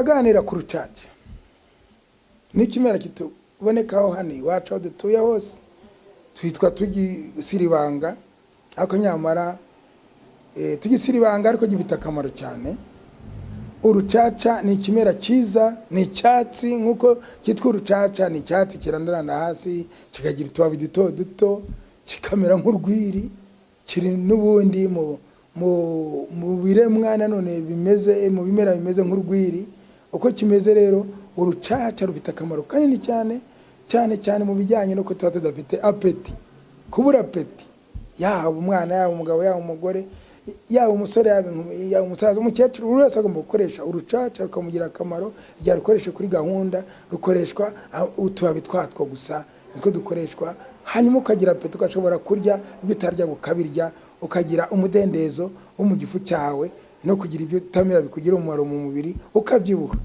aganira ku rucaca n'ikimera kitubonekaho hano iwacu aho dutuye hose twitwa tugisiribanga ariko nyamara tugisiribanga ariko gifite akamaro cyane. Urucaca ni ikimera cyiza, ni icyatsi nk'uko cyitwa urucaca, ni icyatsi kirandaranda hasi kikagira utubabi duto duto kikamera nk'urwiri, kiri n'ubundi mu biremwa nanone bimeze mu bimera bimeze nk'urwiri. Uko kimeze rero urucaca rufite akamaro kanini cyane mu bijyanye no kuba tudafite apeti, kubura apeti, yaba umwana yaba umugabo yaba umugore yaba umusore yaba umusaza umukecuru, buri wese agomba gukoresha urucaca rukamugira akamaro. Igihe rukoresha kuri gahunda rukoreshwa utubabi twatwo gusa niko dukoreshwa, hanyuma ukagira apeti ugashobora kurya ibyo utarya ukabirya, ukagira umudendezo wo mu gifu cyawe no kugira ibyo utamira bikugira umumaro mu mubiri ukabyibuha.